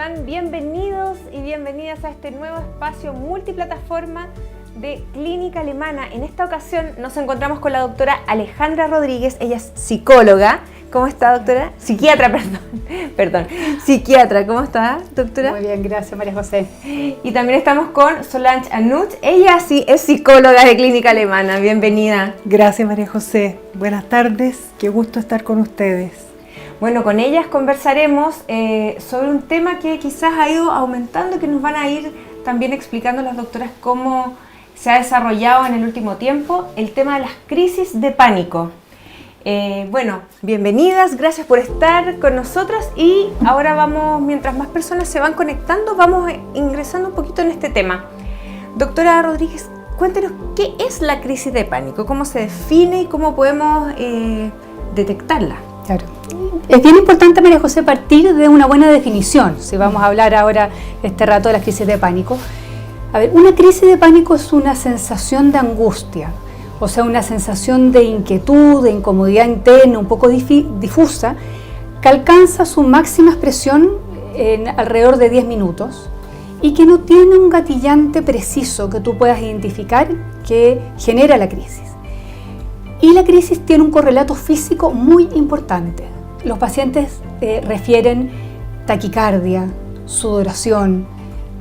están? Bienvenidos y bienvenidas a este nuevo espacio multiplataforma de Clínica Alemana. En esta ocasión nos encontramos con la doctora Alejandra Rodríguez. Ella es psicóloga. ¿Cómo está, doctora? Psiquiatra, perdón. Psiquiatra, ¿cómo está, doctora? Muy bien, gracias, María José. Y también estamos con Solange Anuch. Ella sí es psicóloga de Clínica Alemana. Bienvenida. Gracias, María José. Buenas tardes. Qué gusto estar con ustedes. Bueno, con ellas conversaremos sobre un tema que quizás ha ido aumentando, que nos van a ir también explicando las doctoras cómo se ha desarrollado en el último tiempo, el tema de las crisis de pánico. Bueno, bienvenidas, gracias por estar con nosotros y ahora vamos, mientras más personas se van conectando, vamos ingresando un poquito en este tema. Doctora Rodríguez, cuéntenos qué es la crisis de pánico, cómo se define y cómo podemos detectarla. Claro. Es bien importante, María José, partir de una buena definición, si vamos a hablar ahora este rato de las crisis de pánico. A ver, una crisis de pánico es una sensación de angustia, o sea, una sensación de inquietud, de incomodidad interna, un poco difusa, que alcanza su máxima expresión en alrededor de 10 minutos y que no tiene un gatillante preciso que tú puedas identificar que genera la crisis. Y la crisis tiene un correlato físico muy importante. Los pacientes refieren taquicardia, sudoración,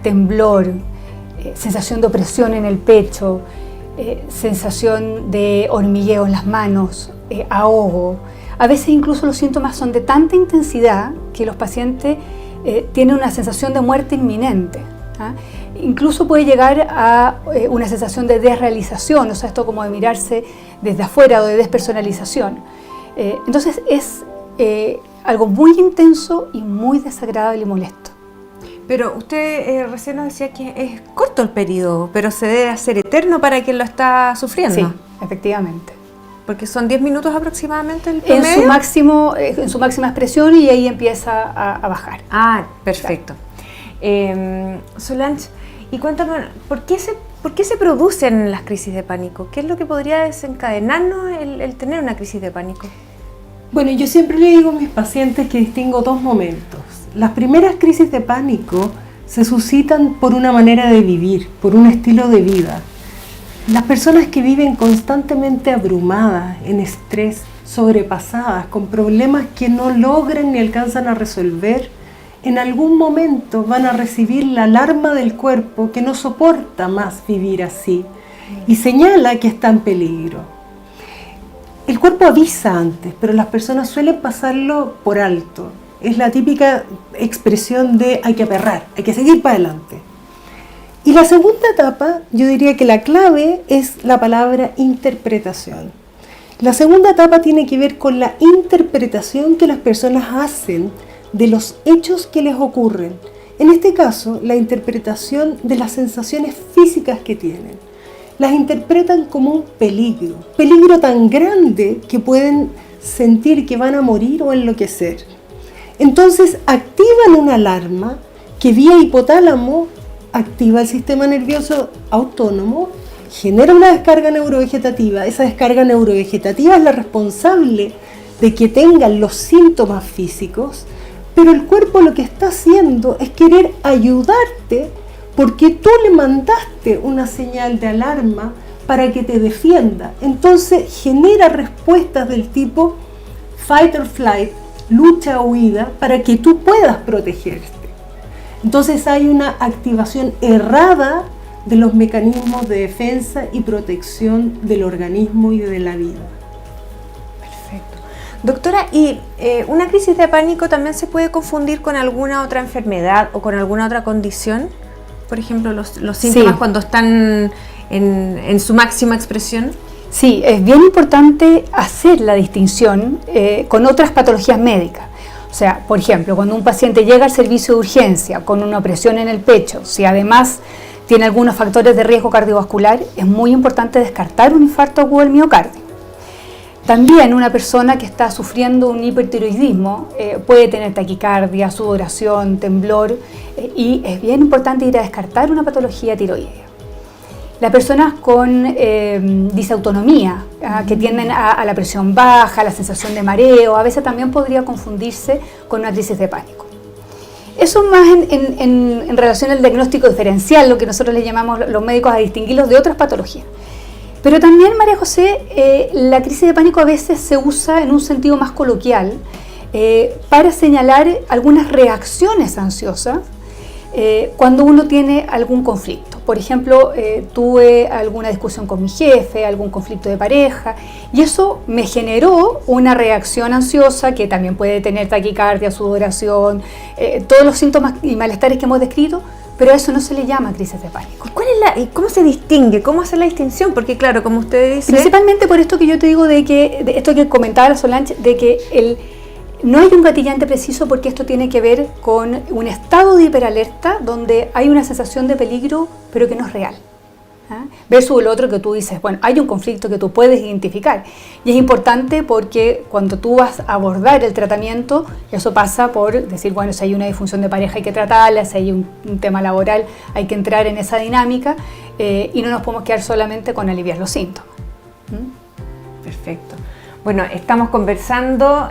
temblor, sensación de opresión en el pecho, sensación de hormigueo en las manos, ahogo. A veces incluso los síntomas son de tanta intensidad que los pacientes tienen una sensación de muerte inminente. Incluso puede llegar a una sensación de desrealización, o sea, esto como de mirarse desde afuera o de despersonalización. Entonces es algo muy intenso y muy desagradable y molesto. Pero usted recién nos decía que es corto el periodo, pero se debe hacer eterno para quien lo está sufriendo. Sí, efectivamente. Porque son 10 minutos aproximadamente el promedio. En su máxima expresión y ahí empieza a bajar. Ah, perfecto. Claro. Solange, y cuéntame, ¿por qué se producen las crisis de pánico? ¿Qué es lo que podría desencadenarnos el tener una crisis de pánico? Bueno, yo siempre le digo a mis pacientes que distingo dos momentos. Las primeras crisis de pánico se suscitan por una manera de vivir, por un estilo de vida. Las personas que viven constantemente abrumadas, en estrés, sobrepasadas, con problemas que no logran ni alcanzan a resolver, en algún momento van a recibir la alarma del cuerpo que no soporta más vivir así y señala que está en peligro. El cuerpo avisa antes, pero las personas suelen pasarlo por alto. Es la típica expresión de hay que aperrar, hay que seguir para adelante. Y la segunda etapa, yo diría que la clave es la palabra interpretación. La segunda etapa tiene que ver con la interpretación que las personas hacen de los hechos que les ocurren. En este caso, la interpretación de las sensaciones físicas que tienen. Las interpretan como un peligro tan grande que pueden sentir que van a morir o enloquecer. Entonces activan una alarma que vía hipotálamo activa el sistema nervioso autónomo, genera una descarga neurovegetativa. Esa descarga neurovegetativa es la responsable de que tengan los síntomas físicos, pero el cuerpo lo que está haciendo es querer ayudarte porque tú le mandaste una señal de alarma para que te defienda. Entonces genera respuestas del tipo fight or flight, lucha o huida, para que tú puedas protegerte. Entonces hay una activación errada de los mecanismos de defensa y protección del organismo y de la vida. Perfecto. Doctora, ¿y una crisis de pánico también se puede confundir con alguna otra enfermedad o con alguna otra condición? Por ejemplo, los síntomas sí, cuando están en su máxima expresión. Sí, es bien importante hacer la distinción con otras patologías médicas. O sea, por ejemplo, cuando un paciente llega al servicio de urgencia con una opresión en el pecho, si además tiene algunos factores de riesgo cardiovascular, es muy importante descartar un infarto agudo del miocardio. También una persona que está sufriendo un hipertiroidismo puede tener taquicardia, sudoración, temblor y es bien importante ir a descartar una patología tiroidea. Las personas con disautonomía, que tienden a la presión baja, la sensación de mareo, a veces también podría confundirse con una crisis de pánico. Eso más en relación al diagnóstico diferencial, lo que nosotros le llamamos los médicos a distinguirlos de otras patologías. Pero también, María José, la crisis de pánico a veces se usa en un sentido más coloquial para señalar algunas reacciones ansiosas cuando uno tiene algún conflicto. Por ejemplo, tuve alguna discusión con mi jefe, algún conflicto de pareja, y eso me generó una reacción ansiosa que también puede tener taquicardia, sudoración, todos los síntomas y malestares que hemos descrito, pero a eso no se le llama crisis de pánico. ¿Y cómo se distingue? ¿Cómo hacer la distinción? Porque claro, como usted dice... Principalmente por esto que yo te digo de esto que comentaba la Solange, de que no hay un gatillante preciso, porque esto tiene que ver con un estado de hiperalerta donde hay una sensación de peligro pero que no es real. Versus el otro que tú dices, bueno, hay un conflicto que tú puedes identificar. Y es importante porque cuando tú vas a abordar el tratamiento, eso pasa por decir, bueno, si hay una disfunción de pareja hay que tratarla, si hay un tema laboral hay que entrar en esa dinámica y no nos podemos quedar solamente con aliviar los síntomas. Perfecto. Bueno, estamos conversando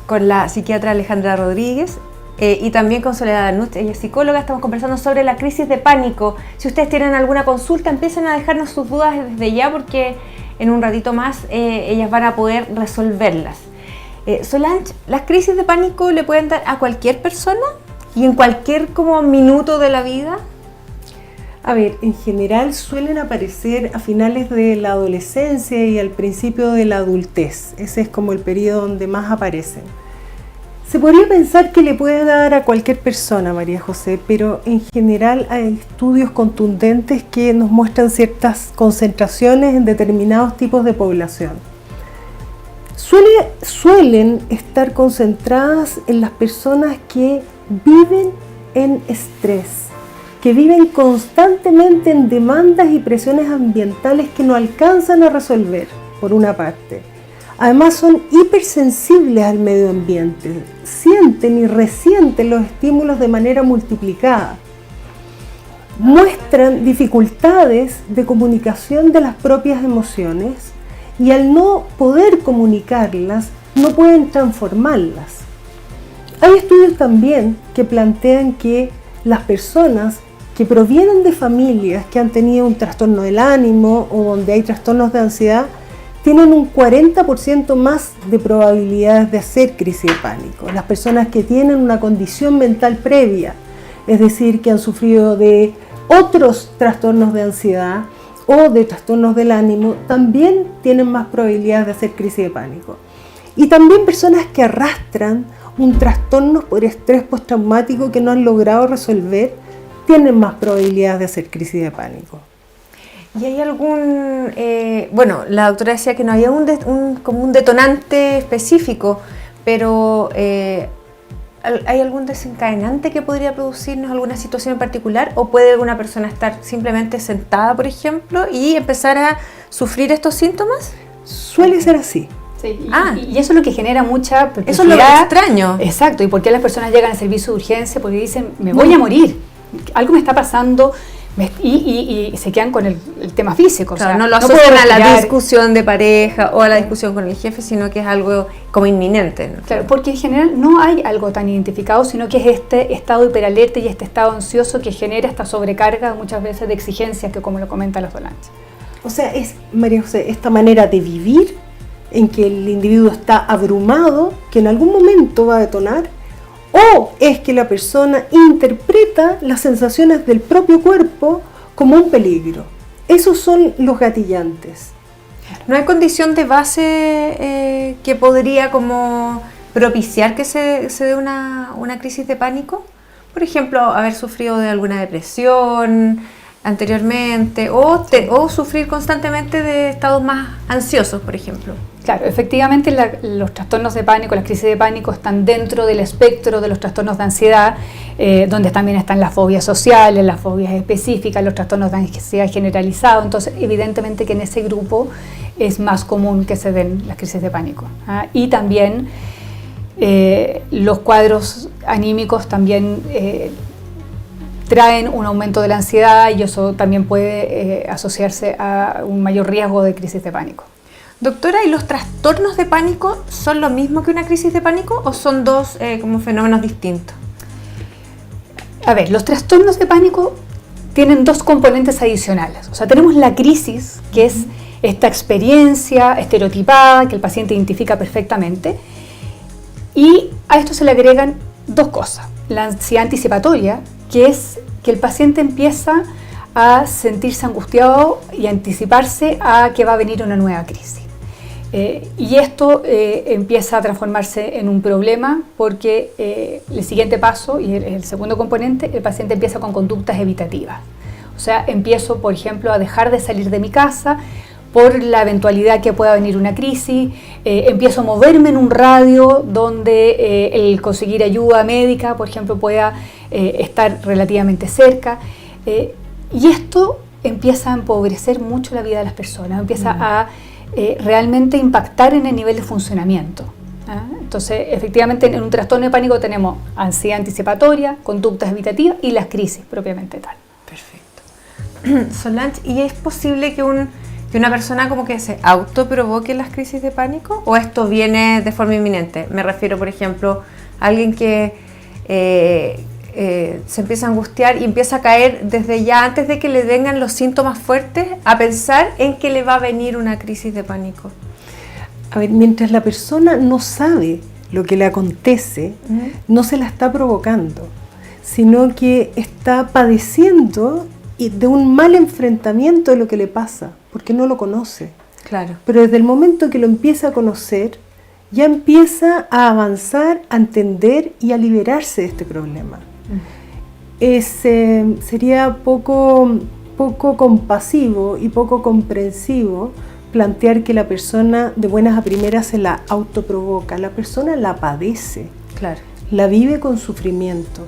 con la psiquiatra Alejandra Rodríguez y también con Soledad Arnut, ella es psicóloga. Estamos conversando sobre la crisis de pánico. Si ustedes tienen alguna consulta, empiecen a dejarnos sus dudas desde ya, porque en un ratito más ellas van a poder resolverlas. Solange, ¿las crisis de pánico le pueden dar a cualquier persona y en cualquier como minuto de la vida? A ver, en general suelen aparecer a finales de la adolescencia y al principio de la adultez. Ese es como el periodo donde más aparecen. Se podría pensar que le puede dar a cualquier persona, María José, pero en general hay estudios contundentes que nos muestran ciertas concentraciones en determinados tipos de población. Suelen estar concentradas en las personas que viven en estrés, que viven constantemente en demandas y presiones ambientales que no alcanzan a resolver, por una parte. Además son hipersensibles al medio ambiente, sienten y resienten los estímulos de manera multiplicada. Muestran dificultades de comunicación de las propias emociones y al no poder comunicarlas, no pueden transformarlas. Hay estudios también que plantean que las personas que provienen de familias que han tenido un trastorno del ánimo o donde hay trastornos de ansiedad, tienen un 40% más de probabilidades de hacer crisis de pánico. Las personas que tienen una condición mental previa, es decir, que han sufrido de otros trastornos de ansiedad o de trastornos del ánimo, también tienen más probabilidades de hacer crisis de pánico. Y también personas que arrastran un trastorno por estrés postraumático que no han logrado resolver, tienen más probabilidades de hacer crisis de pánico. ¿Y hay algún, bueno, la doctora decía que no había como un detonante específico, pero ¿hay algún desencadenante que podría producirnos alguna situación en particular? ¿O puede una persona estar simplemente sentada, por ejemplo, y empezar a sufrir estos síntomas? Suele ser así. Sí, y eso es lo que genera mucha perplejidad. Eso es lo extraño. Exacto, y por qué las personas llegan al servicio de urgencia, porque dicen, me voy a morir, algo me está pasando. Y se quedan con el tema físico. Claro, o sea, no lo asocian a la discusión de pareja o a la discusión con el jefe, sino que es algo como inminente, ¿no? Claro, porque en general no hay algo tan identificado, sino que es este estado hiperalerta y este estado ansioso que genera esta sobrecarga muchas veces de exigencias que, como lo comenta la Solange. O sea, es, María José, esta manera de vivir en que el individuo está abrumado, que en algún momento va a detonar, o es que la persona interpreta las sensaciones del propio cuerpo como un peligro. Esos son los gatillantes. ¿No hay condición de base que podría como propiciar que se dé una crisis de pánico? Por ejemplo, haber sufrido de alguna depresión anteriormente o sufrir constantemente de estados más ansiosos, por ejemplo. Claro, efectivamente los trastornos de pánico, las crisis de pánico están dentro del espectro de los trastornos de ansiedad, donde también están las fobias sociales, las fobias específicas, los trastornos de ansiedad generalizado. Entonces, evidentemente que en ese grupo es más común que se den las crisis de pánico. Y también los cuadros anímicos también traen un aumento de la ansiedad y eso también puede asociarse a un mayor riesgo de crisis de pánico. Doctora, ¿y los trastornos de pánico son lo mismo que una crisis de pánico o son dos como fenómenos distintos? A ver, los trastornos de pánico tienen dos componentes adicionales. O sea, tenemos la crisis, que es esta experiencia estereotipada que el paciente identifica perfectamente, y a esto se le agregan dos cosas. La ansiedad anticipatoria, que es que el paciente empieza a sentirse angustiado y anticiparse a que va a venir una nueva crisis. Y esto empieza a transformarse en un problema porque el siguiente paso, y el segundo componente, el paciente empieza con conductas evitativas. O sea, empiezo, por ejemplo, a dejar de salir de mi casa por la eventualidad que pueda venir una crisis, empiezo a moverme en un radio donde el conseguir ayuda médica, por ejemplo, pueda estar relativamente cerca. Y esto empieza a empobrecer mucho la vida de las personas, empieza a realmente impactar en el nivel de funcionamiento. Entonces, efectivamente, en un trastorno de pánico tenemos ansiedad anticipatoria, conductas evitativas y las crisis propiamente tal. Perfecto. Solange, ¿y es posible que una persona como que se autoprovoque las crisis de pánico? ¿O esto viene de forma inminente? Me refiero, por ejemplo, a alguien que se empieza a angustiar y empieza a caer desde ya antes de que le vengan los síntomas fuertes a pensar en que le va a venir una crisis de pánico. A ver, mientras la persona no sabe lo que le acontece, no se la está provocando, sino que está padeciendo de un mal enfrentamiento de lo que le pasa, porque no lo conoce. Claro. Pero desde el momento que lo empieza a conocer, ya empieza a avanzar, a entender y a liberarse de este problema. Sería poco compasivo y poco comprensivo plantear que la persona de buenas a primeras se la autoprovoca. La persona la padece, claro, la vive con sufrimiento.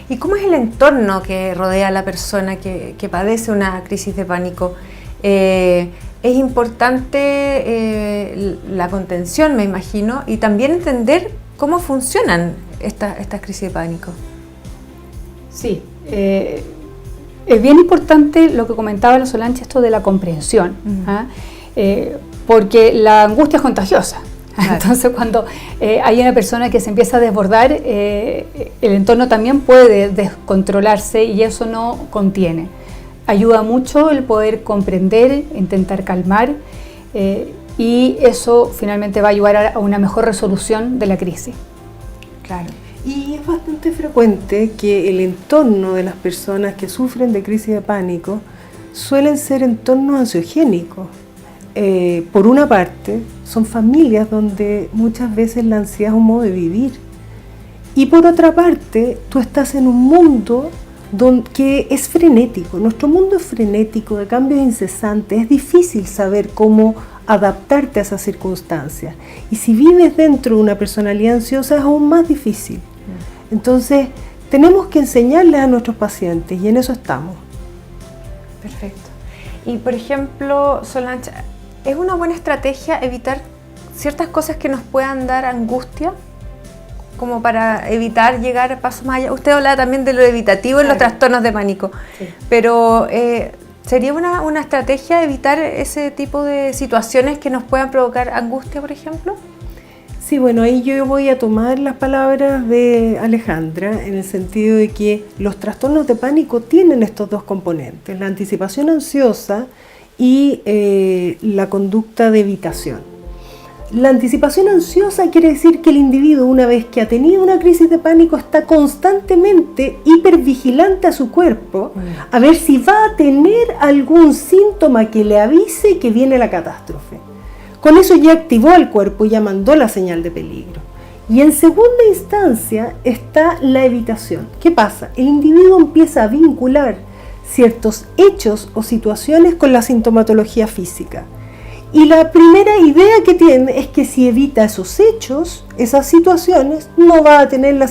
¿Y cómo es el entorno que rodea a la persona que padece una crisis de pánico? Es importante la contención, me imagino, y también entender cómo funcionan estas crisis de pánico. Sí, es bien importante lo que comentaba la Solange, esto de la comprensión, porque la angustia es contagiosa. Claro. Entonces, cuando hay una persona que se empieza a desbordar, el entorno también puede descontrolarse y eso no contiene. Ayuda mucho el poder comprender, intentar calmar, y eso finalmente va a ayudar a una mejor resolución de la crisis. Claro. Y es bastante frecuente que el entorno de las personas que sufren de crisis de pánico suelen ser entornos ansiogénicos. Por una parte, son familias donde muchas veces la ansiedad es un modo de vivir. Y por otra parte, tú estás en un mundo que es frenético. Nuestro mundo es frenético, de cambios incesantes. Es difícil saber cómo adaptarte a esas circunstancias. Y si vives dentro de una personalidad ansiosa es aún más difícil. Entonces, tenemos que enseñarles a nuestros pacientes y en eso estamos. Perfecto. Y por ejemplo, Solange, ¿es una buena estrategia evitar ciertas cosas que nos puedan dar angustia? Como para evitar llegar a pasos más allá. Usted hablaba también de lo evitativo en los trastornos de pánico. Sí. Pero ¿sería una estrategia evitar ese tipo de situaciones que nos puedan provocar angustia, por ejemplo? Sí, bueno, ahí yo voy a tomar las palabras de Alejandra en el sentido de que los trastornos de pánico tienen estos dos componentes, la anticipación ansiosa y la conducta de evitación. La anticipación ansiosa quiere decir que el individuo, una vez que ha tenido una crisis de pánico, está constantemente hipervigilante a su cuerpo a ver si va a tener algún síntoma que le avise que viene la catástrofe. Con eso ya activó el cuerpo y ya mandó la señal de peligro. Y en segunda instancia está la evitación. ¿Qué pasa? El individuo empieza a vincular ciertos hechos o situaciones con la sintomatología física. Y la primera idea que tiene es que si evita esos hechos, esas situaciones, no va a tener la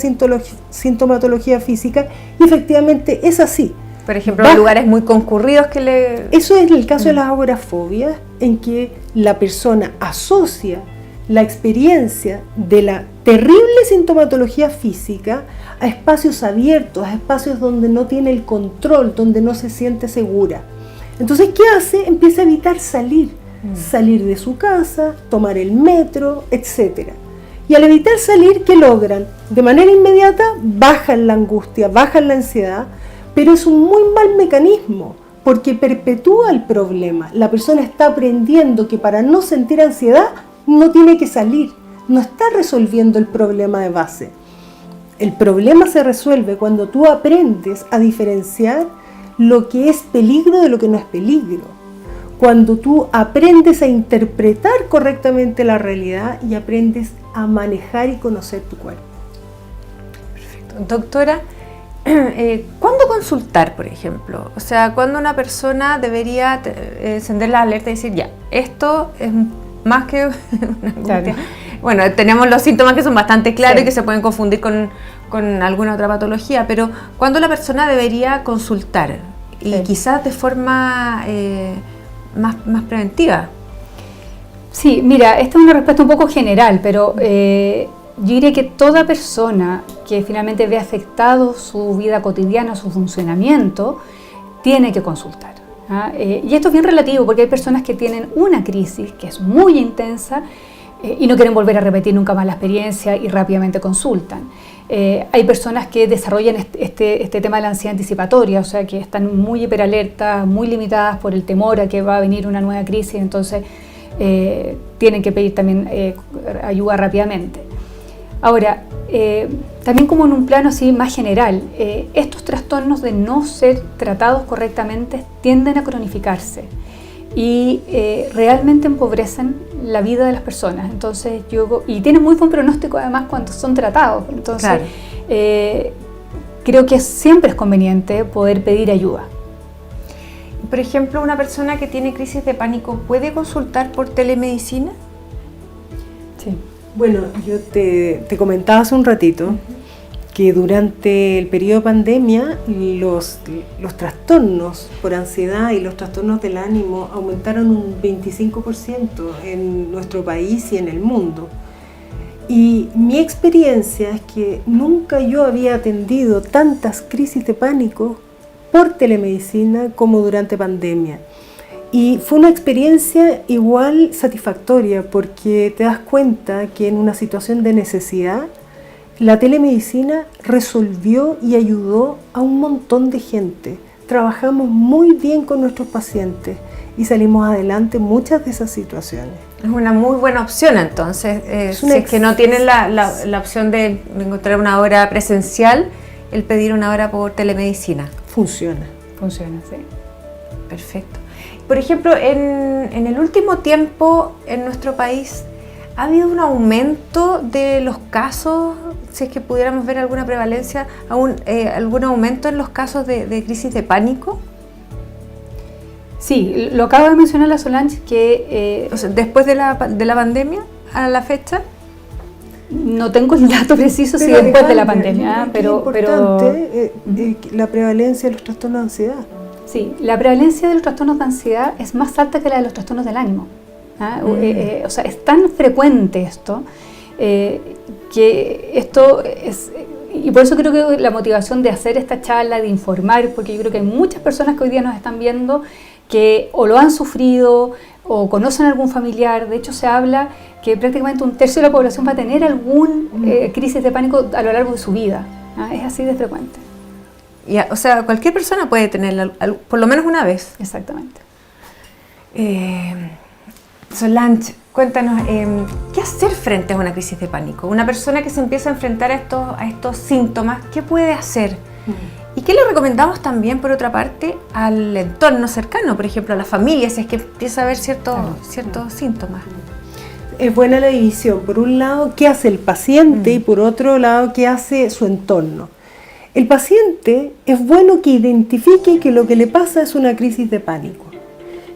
sintomatología física, y efectivamente es así. Por ejemplo, en lugares muy concurridos que le... Eso es el caso de las agorafobias, en que la persona asocia la experiencia de la terrible sintomatología física a espacios abiertos, a espacios donde no tiene el control, donde no se siente segura. Entonces, ¿qué hace? Empieza a evitar salir de su casa, tomar el metro, etc. Y al evitar salir, ¿qué logran? De manera inmediata bajan la angustia, bajan la ansiedad, pero es un muy mal mecanismo porque perpetúa el problema. La persona está aprendiendo que para no sentir ansiedad no tiene que salir, no está resolviendo el problema de base. El problema se resuelve cuando tú aprendes a diferenciar lo que es peligro de lo que no es peligro. Cuando tú aprendes a interpretar correctamente la realidad y aprendes a manejar y conocer tu cuerpo. Perfecto. Doctora, ¿cuándo consultar, por ejemplo? O sea, ¿cuándo una persona debería encender la alerta y decir, ya, esto es más que una angustia? Claro. Bueno, tenemos los síntomas que son bastante claros, sí, y que se pueden confundir con alguna otra patología, pero ¿cuándo la persona debería consultar? Y sí, quizás de forma más preventiva. Sí, mira, esta es una respuesta un poco general, pero yo diría que toda persona que finalmente ve afectado su vida cotidiana, su funcionamiento, tiene que consultar. Y esto es bien relativo porque hay personas que tienen una crisis que es muy intensa y no quieren volver a repetir nunca más la experiencia y rápidamente consultan. Hay personas que desarrollan este tema de la ansiedad anticipatoria, o sea que están muy hiperalertas, muy limitadas por el temor a que va a venir una nueva crisis, entonces tienen que pedir también ayuda rápidamente. Ahora, también como en un plano así más general, estos trastornos de no ser tratados correctamente tienden a cronificarse y realmente empobrecen la vida de las personas. Entonces, y tienen muy buen pronóstico además cuando son tratados. Entonces, claro, creo que siempre es conveniente poder pedir ayuda. Por ejemplo, una persona que tiene crisis de pánico, ¿puede consultar por telemedicina? Sí. Bueno, yo te comentaba hace un ratito que durante el periodo de pandemia los trastornos por ansiedad y los trastornos del ánimo aumentaron un 25% en nuestro país y en el mundo. Y mi experiencia es que nunca yo había atendido tantas crisis de pánico por telemedicina como durante pandemia. Y fue una experiencia igual satisfactoria porque te das cuenta que en una situación de necesidad la telemedicina resolvió y ayudó a un montón de gente. Trabajamos muy bien con nuestros pacientes y salimos adelante en muchas de esas situaciones. Es una muy buena opción entonces, si es que no tienen la opción de encontrar una hora presencial, el pedir una hora por telemedicina. Funciona, sí. Perfecto. Por ejemplo, en el último tiempo en nuestro país, ¿ha habido un aumento de los casos, si es que pudiéramos ver alguna prevalencia, algún aumento en los casos de crisis de pánico? Sí, lo acaba de mencionar la Solange, que... O sea, después de la pandemia, a la fecha... No tengo el dato preciso si después de la pandemia, pero... la prevalencia de los trastornos de ansiedad. Sí, la prevalencia de los trastornos de ansiedad es más alta que la de los trastornos del ánimo. O sea, es tan frecuente esto, que esto es... Y por eso creo que la motivación de hacer esta charla, de informar, porque yo creo que hay muchas personas que hoy día nos están viendo que o lo han sufrido o conocen a algún familiar. De hecho, se habla que prácticamente un tercio de la población va a tener algún crisis de pánico a lo largo de su vida. Es así de frecuente. O sea, cualquier persona puede tenerla por lo menos una vez. Exactamente. Solange, cuéntanos, ¿qué hacer frente a una crisis de pánico? Una persona que se empieza a enfrentar a estos síntomas, ¿qué puede hacer? ¿Y qué le recomendamos también, por otra parte, al entorno cercano, por ejemplo, a la familia, si es que empieza a haber ciertos síntomas? Es buena la división. Por un lado, ¿qué hace el paciente? Y por otro lado, ¿qué hace su entorno? El paciente es bueno que identifique que lo que le pasa es una crisis de pánico,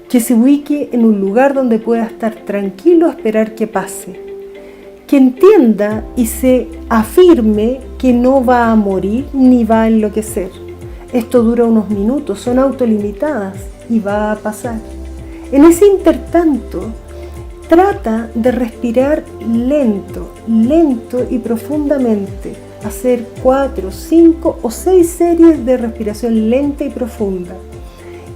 que se ubique en un lugar donde pueda estar tranquilo a esperar que pase, que entienda y se afirme que no va a morir ni va a enloquecer. Esto dura unos minutos, son autolimitadas y va a pasar. En ese intertanto, trata de respirar lento y profundamente. Hacer 4, 5 o 6 series de respiración lenta y profunda.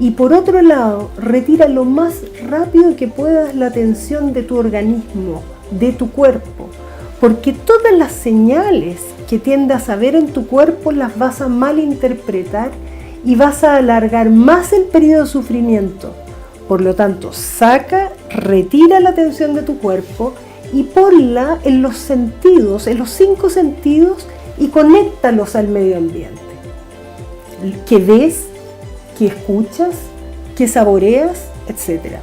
Y por otro lado, retira lo más rápido que puedas la tensión de tu organismo, de tu cuerpo. porque todas las señales que tiendas a ver en tu cuerpo las vas a malinterpretar y vas a alargar más el periodo de sufrimiento. Por lo tanto, retira la atención de tu cuerpo y ponla en los sentidos, en los 5 sentidos, y conéctalos al medio ambiente. Que ves, que escuchas, que saboreas, etc.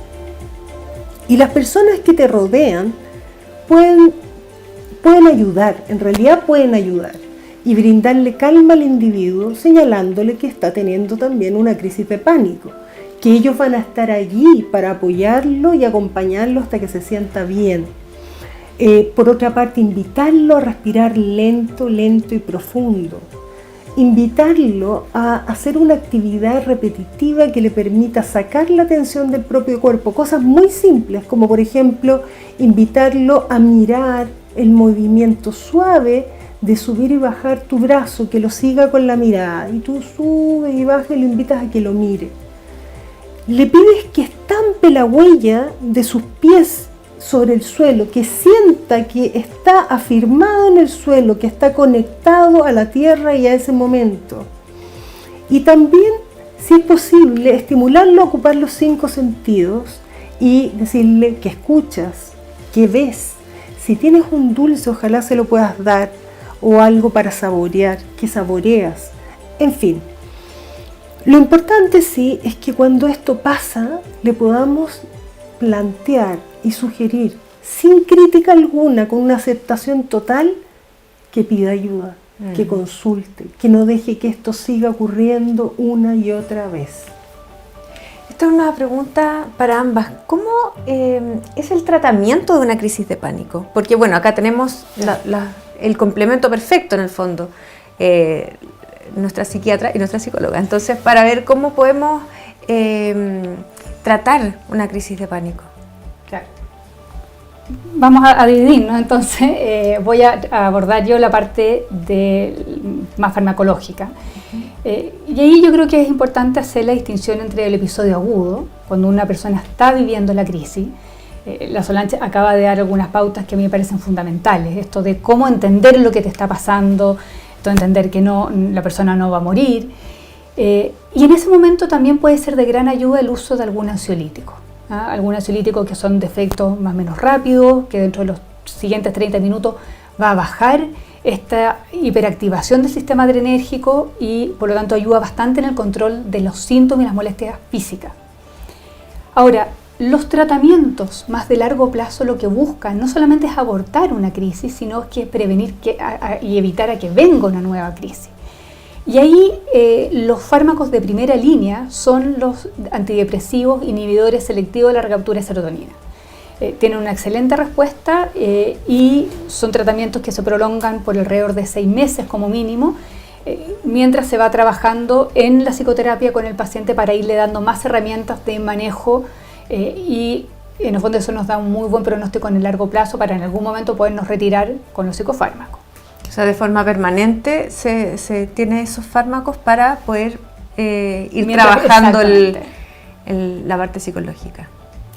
Y las personas que te rodean pueden ayudar, en realidad pueden ayudar, y brindarle calma al individuo, señalándole que está teniendo también una crisis de pánico, que ellos van a estar allí para apoyarlo y acompañarlo hasta que se sienta bien. Por otra parte, invitarlo a respirar lento y profundo. Invitarlo a hacer una actividad repetitiva que le permita sacar la atención del propio cuerpo. Cosas muy simples, como por ejemplo, invitarlo a mirar el movimiento suave de subir y bajar tu brazo, que lo siga con la mirada. Y tú subes y bajas y lo invitas a que lo mire. Le pides que estampe la huella de sus pies sobre el suelo, que sienta que está afirmado en el suelo, que está conectado a la tierra y a ese momento. Y también, si es posible, estimularlo a ocupar los 5 sentidos y decirle que escuchas, que ves. Si tienes un dulce, ojalá se lo puedas dar, o algo para saborear, que saboreas. En fin, lo importante sí es que cuando esto pasa, le podamos plantear y sugerir, sin crítica alguna, con una aceptación total, que pida ayuda, que consulte, que no deje que esto siga ocurriendo una y otra vez. Esta es una pregunta para ambas. ¿Cómo es el tratamiento de una crisis de pánico? Porque bueno, acá tenemos el complemento perfecto en el fondo, nuestra psiquiatra y nuestra psicóloga. Entonces, para ver cómo podemos tratar una crisis de pánico. Claro. Vamos a dividirnos, entonces voy a abordar yo la parte más farmacológica. Y ahí yo creo que es importante hacer la distinción entre el episodio agudo, cuando una persona está viviendo la crisis. La Solange acaba de dar algunas pautas que a mí me parecen fundamentales, esto de cómo entender lo que te está pasando, esto de entender que la persona no va a morir. Y en ese momento también puede ser de gran ayuda el uso de algún ansiolítico. Algunos ansiolíticos que son de efecto más o menos rápido, que dentro de los siguientes 30 minutos va a bajar esta hiperactivación del sistema adrenérgico y por lo tanto ayuda bastante en el control de los síntomas y las molestias físicas. Ahora, los tratamientos más de largo plazo lo que buscan no solamente es abortar una crisis, sino que prevenir y evitar a que venga una nueva crisis. Y ahí los fármacos de primera línea son los antidepresivos inhibidores selectivos de la recaptura de serotonina. Tienen una excelente respuesta y son tratamientos que se prolongan por alrededor de 6 meses como mínimo, mientras se va trabajando en la psicoterapia con el paciente para irle dando más herramientas de manejo y en el fondo eso nos da un muy buen pronóstico en el largo plazo para en algún momento podernos retirar con los psicofármacos. O sea, de forma permanente se tiene esos fármacos para poder ir trabajando la parte psicológica.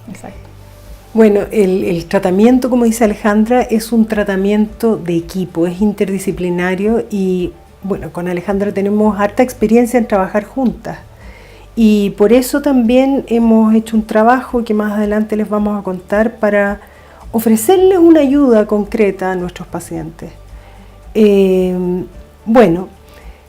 Exacto. Bueno, el tratamiento, como dice Alejandra, es un tratamiento de equipo, es interdisciplinario y bueno, con Alejandra tenemos harta experiencia en trabajar juntas y por eso también hemos hecho un trabajo que más adelante les vamos a contar para ofrecerles una ayuda concreta a nuestros pacientes. Bueno,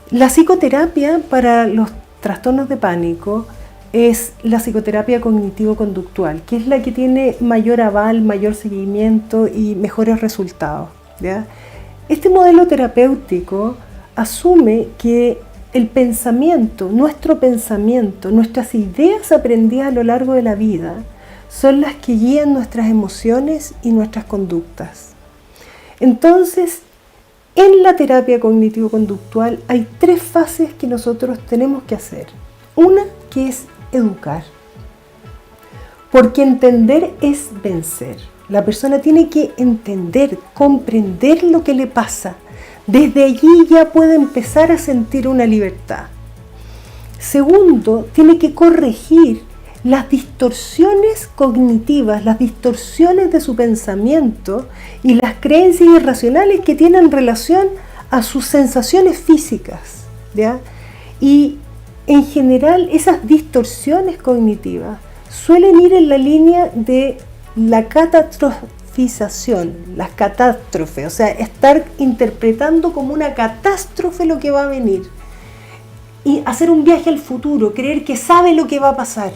la psicoterapia para los trastornos de pánico es la psicoterapia cognitivo-conductual, que es la que tiene mayor aval, mayor seguimiento y mejores resultados, ¿ya? Este modelo terapéutico asume que el pensamiento, nuestras ideas aprendidas a lo largo de la vida, son las que guían nuestras emociones y nuestras conductas. Entonces, en la terapia cognitivo-conductual hay 3 fases que nosotros tenemos que hacer. Una que es educar, porque entender es vencer. La persona tiene que entender, comprender lo que le pasa. Desde allí ya puede empezar a sentir una libertad. Segundo, tiene que corregir las distorsiones cognitivas, las distorsiones de su pensamiento y las creencias irracionales que tienen relación a sus sensaciones físicas, ¿ya? Y en general esas distorsiones cognitivas suelen ir en la línea de la catastrofización, las catástrofes, o sea, estar interpretando como una catástrofe lo que va a venir y hacer un viaje al futuro, creer que sabe lo que va a pasar,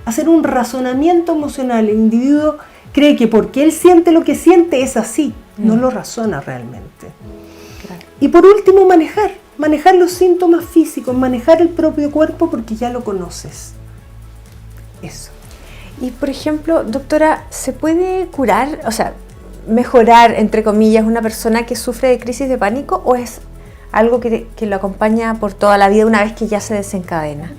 hacer un razonamiento emocional. El individuo cree que porque él siente lo que siente es así, no lo razona realmente. Claro. Y por último, manejar los síntomas físicos, manejar el propio cuerpo porque ya lo conoces. Eso. Y por ejemplo, doctora, ¿se puede curar, o sea, mejorar, entre comillas, una persona que sufre de crisis de pánico, o es algo que lo acompaña por toda la vida una vez que ya se desencadena?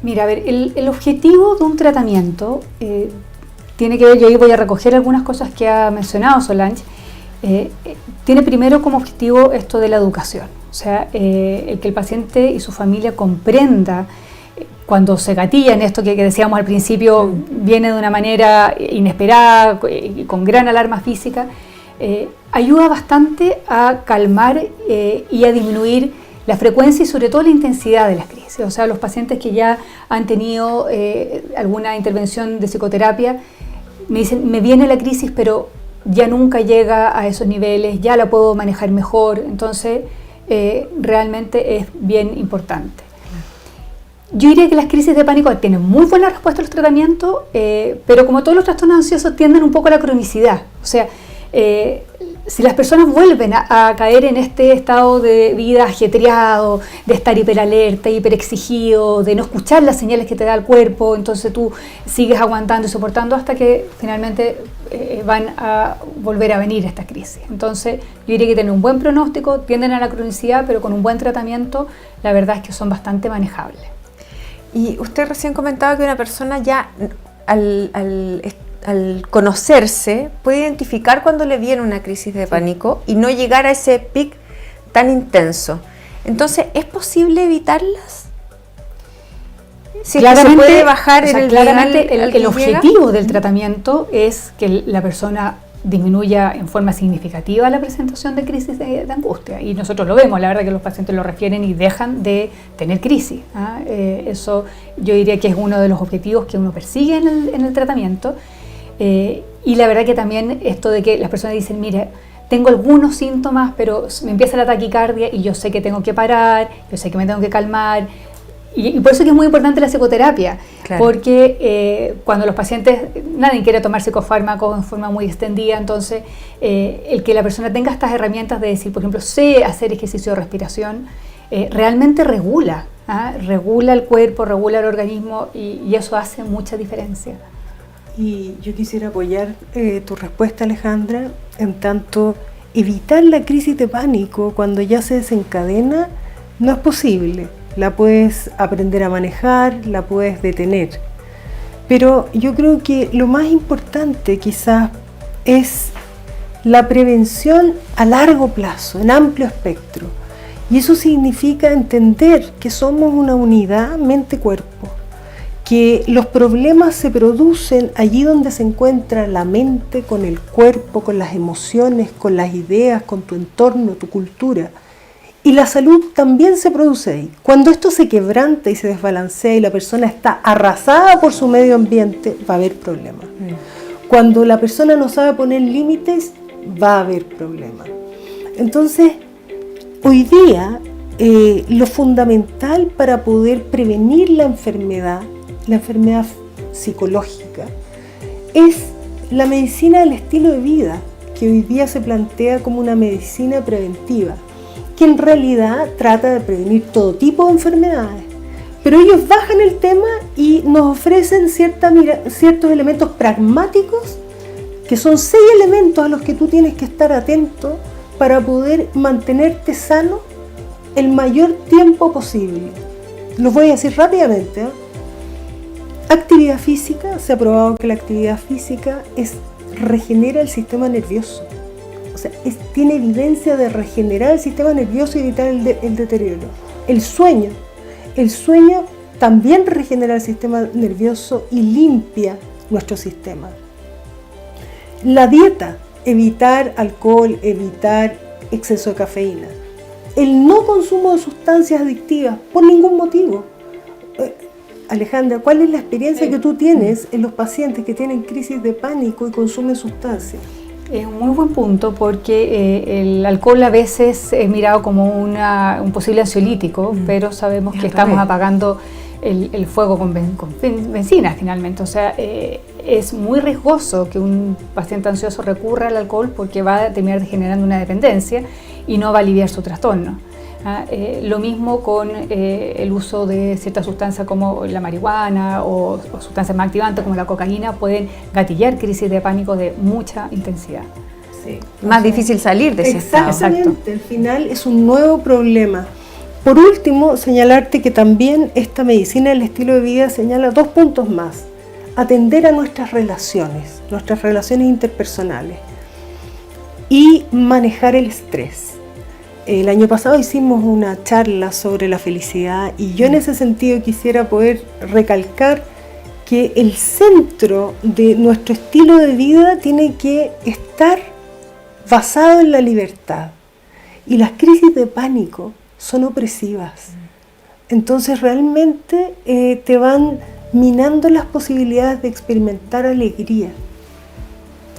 Mira, a ver, el objetivo de un tratamiento tiene que ver, yo ahí voy a recoger algunas cosas que ha mencionado Solange, tiene primero como objetivo esto de la educación, o sea, el que el paciente y su familia comprenda cuando se gatilla en esto que decíamos al principio, viene de una manera inesperada, con gran alarma física, ayuda bastante a calmar y a disminuir la frecuencia y sobre todo la intensidad de las crisis. O sea, los pacientes que ya han tenido alguna intervención de psicoterapia me dicen, me viene la crisis pero ya nunca llega a esos niveles, ya la puedo manejar mejor, entonces realmente es bien importante. Yo diría que las crisis de pánico tienen muy buena respuesta a los tratamientos, pero como todos los trastornos ansiosos tienden un poco a la cronicidad. O sea, si las personas vuelven a caer en este estado de vida ajetreado, de estar hiperalerta, hiperexigido, de no escuchar las señales que te da el cuerpo, entonces tú sigues aguantando y soportando hasta que finalmente van a volver a venir estas crisis. Entonces, yo diría que tienen un buen pronóstico, tienden a la cronicidad, pero con un buen tratamiento, la verdad es que son bastante manejables. Y usted recién comentaba que una persona ya al conocerse puede identificar cuando le viene una crisis de pánico y no llegar a ese pic tan intenso. Entonces, ¿es posible evitarlas? Si claramente, se puede bajar en el claramente el objetivo del tratamiento es que la persona disminuya en forma significativa la presentación de crisis de angustia, y nosotros lo vemos, la verdad que los pacientes lo refieren y dejan de tener crisis, eso yo diría que es uno de los objetivos que uno persigue en el tratamiento, y la verdad que también esto de que las personas dicen, mire, tengo algunos síntomas pero me empieza la taquicardia y yo sé que tengo que parar, yo sé que me tengo que calmar. Y por eso que es muy importante la psicoterapia, claro. Porque cuando los pacientes, nadie quiere tomar psicofármacos en forma muy extendida, entonces el que la persona tenga estas herramientas de decir, por ejemplo, sé hacer ejercicio de respiración, realmente regula el cuerpo, regula el organismo y eso hace mucha diferencia. Y yo quisiera apoyar tu respuesta, Alejandra, en tanto evitar la crisis de pánico cuando ya se desencadena no es posible. La puedes aprender a manejar, la puedes detener. Pero yo creo que lo más importante quizás es la prevención a largo plazo, en amplio espectro. Y eso significa entender que somos una unidad mente-cuerpo, que los problemas se producen allí donde se encuentra la mente con el cuerpo, con las emociones, con las ideas, con tu entorno, tu cultura. Y la salud también se produce ahí. Cuando esto se quebranta y se desbalancea y la persona está arrasada por su medio ambiente, va a haber problemas. Cuando la persona no sabe poner límites, va a haber problemas. Entonces, hoy día, lo fundamental para poder prevenir la enfermedad psicológica, es la medicina del estilo de vida, que hoy día se plantea como una medicina preventiva, que en realidad trata de prevenir todo tipo de enfermedades, pero ellos bajan el tema y nos ofrecen ciertos elementos pragmáticos, que son 6 elementos a los que tú tienes que estar atento para poder mantenerte sano el mayor tiempo posible. Los voy a decir rápidamente. Actividad física, se ha probado que la actividad física regenera el sistema nervioso. O sea, tiene evidencia de regenerar el sistema nervioso y evitar el deterioro. El sueño también regenera el sistema nervioso y limpia nuestro sistema. La dieta, evitar alcohol, evitar exceso de cafeína. El no consumo de sustancias adictivas por ningún motivo. Alejandra, ¿cuál es la experiencia que tú tienes en los pacientes que tienen crisis de pánico y consumen sustancias? Es un muy buen punto porque el alcohol a veces es mirado como un posible ansiolítico, pero sabemos que estamos apagando el fuego con benzina finalmente. O sea, es muy riesgoso que un paciente ansioso recurra al alcohol porque va a terminar generando una dependencia y no va a aliviar su trastorno. Lo mismo con el uso de ciertas sustancias como la marihuana o sustancias más activantes como la cocaína pueden gatillar crisis de pánico de mucha intensidad. Sí. Más difícil salir de ese estado. Exactamente, al final es un nuevo problema. Por último, señalarte que también esta medicina del estilo de vida señala 2 puntos más. Atender a nuestras relaciones interpersonales y manejar el estrés. El año pasado hicimos una charla sobre la felicidad y yo en ese sentido quisiera poder recalcar que el centro de nuestro estilo de vida tiene que estar basado en la libertad. Y las crisis de pánico son opresivas. Entonces realmente te van minando las posibilidades de experimentar alegría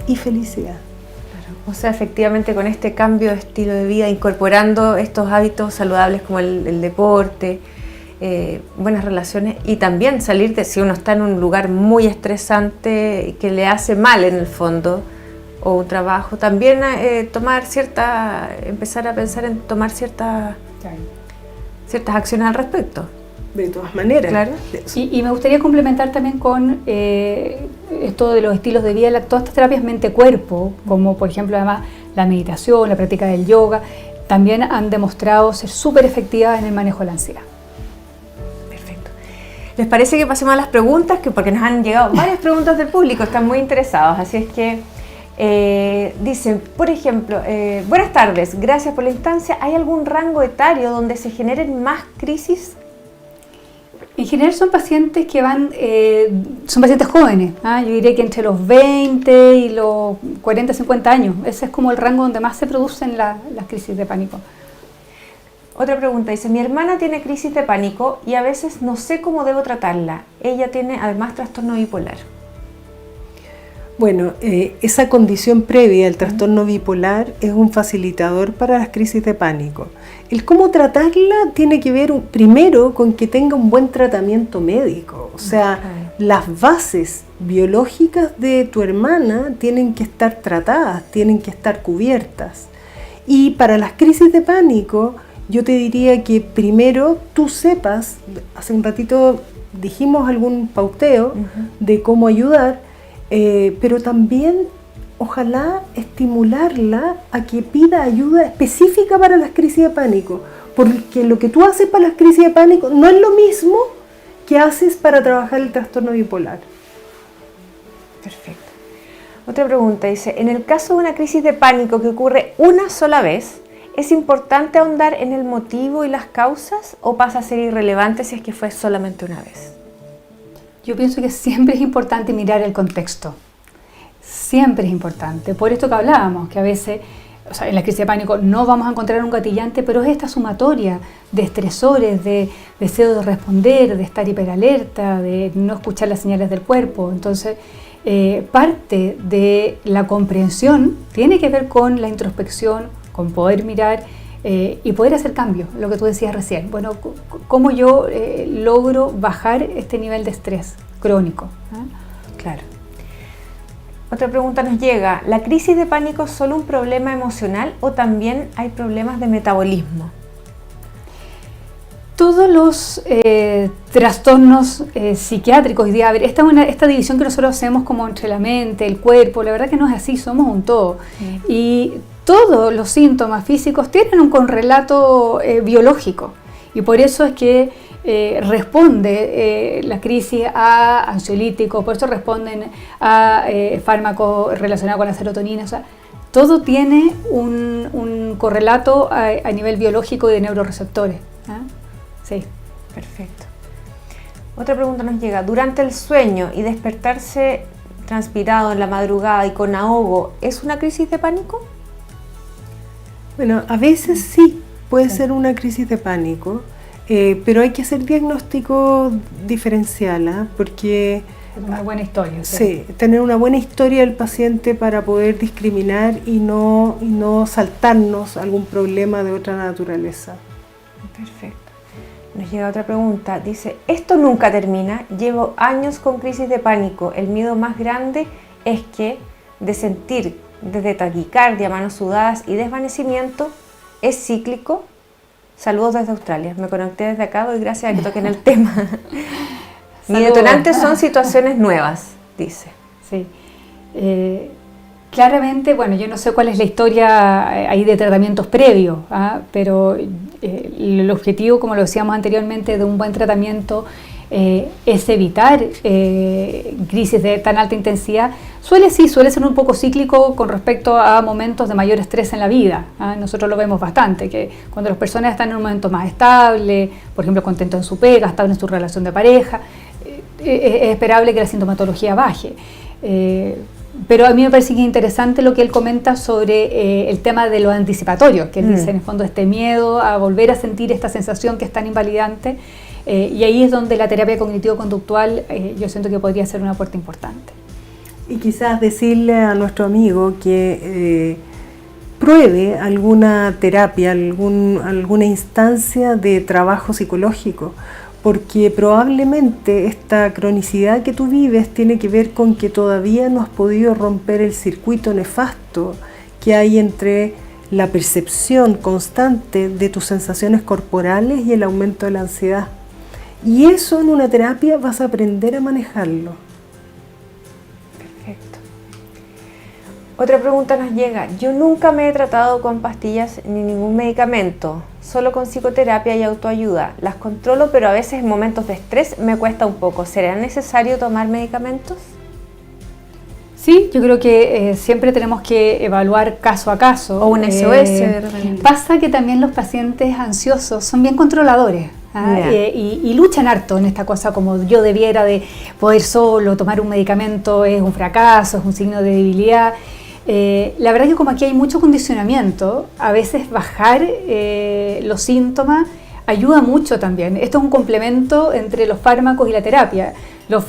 y felicidad. O sea, efectivamente con este cambio de estilo de vida, incorporando estos hábitos saludables como el deporte, buenas relaciones y también salir de si uno está en un lugar muy estresante que le hace mal en el fondo o un trabajo, también empezar a pensar en tomar ciertas acciones al respecto. De todas maneras. Claro. Y me gustaría complementar también con esto de los estilos de vida, todas estas terapias mente-cuerpo, como por ejemplo además la meditación, la práctica del yoga, también han demostrado ser súper efectivas en el manejo de la ansiedad. Perfecto. ¿Les parece que pasemos a las preguntas? Porque nos han llegado varias preguntas del público, están muy interesados, así es que dicen, por ejemplo, buenas tardes, gracias por la instancia, ¿hay algún rango etario donde se generen más crisis? En general son pacientes que son pacientes jóvenes, yo diría que entre los 20 y los 40, 50 años, ese es como el rango donde más se producen las crisis de pánico. Otra pregunta, dice, mi hermana tiene crisis de pánico y a veces no sé cómo debo tratarla, ella tiene además trastorno bipolar. Bueno, esa condición previa al trastorno bipolar es un facilitador para las crisis de pánico. El cómo tratarla tiene que ver primero con que tenga un buen tratamiento médico. O sea, las bases biológicas de tu hermana tienen que estar tratadas, tienen que estar cubiertas. Y para las crisis de pánico, yo te diría que primero tú sepas, hace un ratito dijimos algún pauteo de cómo ayudar, pero también ojalá estimularla a que pida ayuda específica para las crisis de pánico, porque lo que tú haces para las crisis de pánico no es lo mismo que haces para trabajar el trastorno bipolar. Perfecto. Otra pregunta dice, en el caso de una crisis de pánico que ocurre una sola vez, ¿es importante ahondar en el motivo y las causas o pasa a ser irrelevante si es que fue solamente una vez? Yo pienso que siempre es importante mirar el contexto, siempre es importante, por esto que hablábamos, que a veces, o sea, en la crisis de pánico no vamos a encontrar un gatillante, pero es esta sumatoria de estresores, de deseo de responder, de estar hiperalerta, de no escuchar las señales del cuerpo. Entonces, parte de la comprensión tiene que ver con la introspección, con poder mirar y poder hacer cambios, lo que tú decías recién. Bueno, ¿cómo yo logro bajar este nivel de estrés crónico? Claro. Otra pregunta nos llega, ¿la crisis de pánico es solo un problema emocional o también hay problemas de metabolismo? Todos los trastornos psiquiátricos, esta división que nosotros hacemos como entre la mente, el cuerpo, la verdad que no es así, somos un todo. Y todos los síntomas físicos tienen un correlato biológico y por eso es que responde la crisis a ansiolíticos, por eso responden a fármacos relacionados con la serotonina. O sea, todo tiene un correlato a nivel biológico y de neuroreceptores. Sí. Perfecto. Otra pregunta nos llega. Durante el sueño y despertarse transpirado en la madrugada y con ahogo, ¿es una crisis de pánico? Bueno, a veces sí puede ser una crisis de pánico, pero hay que hacer diagnóstico diferencial, ¿eh? Porque Una buena historia. sí, tener una buena historia del paciente para poder discriminar y no saltarnos algún problema de otra naturaleza. Perfecto. Nos llega otra pregunta. Dice, esto nunca termina. Llevo años con crisis de pánico. El miedo más grande es que de sentir desde taquicardia, manos sudadas y desvanecimiento es cíclico. Saludos desde Australia. Me conecté desde acá, doy gracias a que toquen el tema. Mi detonante son situaciones nuevas, dice. Sí. Claramente, bueno, yo no sé cuál es la historia ahí de tratamientos previos, pero el objetivo, como lo decíamos anteriormente, de un buen tratamiento es evitar crisis de tan alta intensidad. Suele ser un poco cíclico con respecto a momentos de mayor estrés en la vida. Nosotros lo vemos bastante, que cuando las personas están en un momento más estable, por ejemplo, contentos en su pega, estable en su relación de pareja, es esperable que la sintomatología baje. Pero a mí me parece que es interesante lo que él comenta sobre el tema de lo anticipatorio, que él dice en el fondo este miedo a volver a sentir esta sensación que es tan invalidante, y ahí es donde la terapia cognitivo-conductual yo siento que podría ser un aporte importante. Y quizás decirle a nuestro amigo que pruebe alguna terapia, alguna instancia de trabajo psicológico, porque probablemente esta cronicidad que tú vives tiene que ver con que todavía no has podido romper el circuito nefasto que hay entre la percepción constante de tus sensaciones corporales y el aumento de la ansiedad. Y eso en una terapia vas a aprender a manejarlo. Perfecto. Otra pregunta nos llega. Yo nunca me he tratado con pastillas ni ningún medicamento, solo con psicoterapia y autoayuda. Las controlo, pero a veces en momentos de estrés me cuesta un poco. ¿Será necesario tomar medicamentos? Sí, yo creo que siempre tenemos que evaluar caso a caso. O un SOS. Pasa que también los pacientes ansiosos son bien controladores. Y luchan harto en esta cosa como yo debiera de poder solo, tomar un medicamento es un fracaso, es un signo de debilidad. La verdad que como aquí hay mucho condicionamiento, a veces bajar los síntomas ayuda mucho también. Esto es un complemento entre los fármacos y la terapia. Los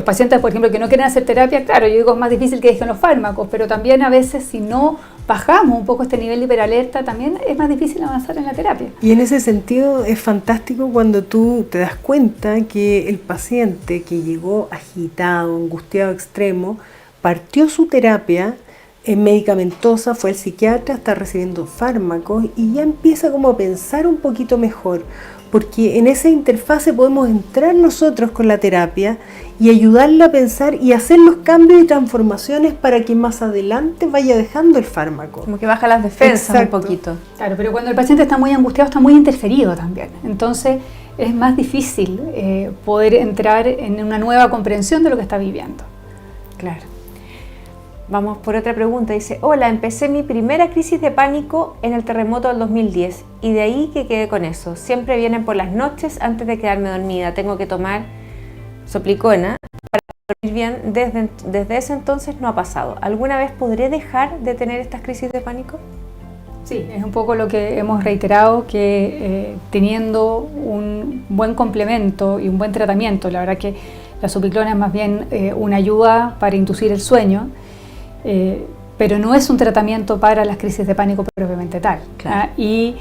pacientes, por ejemplo, que no quieren hacer terapia, claro, yo digo es más difícil que dejen los fármacos, pero también a veces si no bajamos un poco este nivel de hiperalerta, también es más difícil avanzar en la terapia. Y en ese sentido es fantástico cuando tú te das cuenta que el paciente que llegó agitado, angustiado extremo, partió su terapia medicamentosa, fue al psiquiatra, está recibiendo fármacos y ya empieza como a pensar un poquito mejor, porque en esa interfase podemos entrar nosotros con la terapia y ayudarle a pensar y hacer los cambios y transformaciones para que más adelante vaya dejando el fármaco. Como que baja las defensas. Exacto. Un poquito. Claro, pero cuando el paciente está muy angustiado, está muy interferido también. Entonces es más difícil poder entrar en una nueva comprensión de lo que está viviendo. Claro. Vamos por otra pregunta. Dice, hola, empecé mi primera crisis de pánico en el terremoto del 2010 y de ahí que quedé con eso. Siempre vienen por las noches antes de quedarme dormida. Tengo que tomar Soplicona para dormir bien. Desde ese entonces no ha pasado. ¿Alguna vez podré dejar de tener estas crisis de pánico? Sí, es un poco lo que hemos reiterado, que teniendo un buen complemento y un buen tratamiento, la verdad que la Sopliclona es más bien una ayuda para inducir el sueño, pero no es un tratamiento para las crisis de pánico propiamente tal. Claro. Y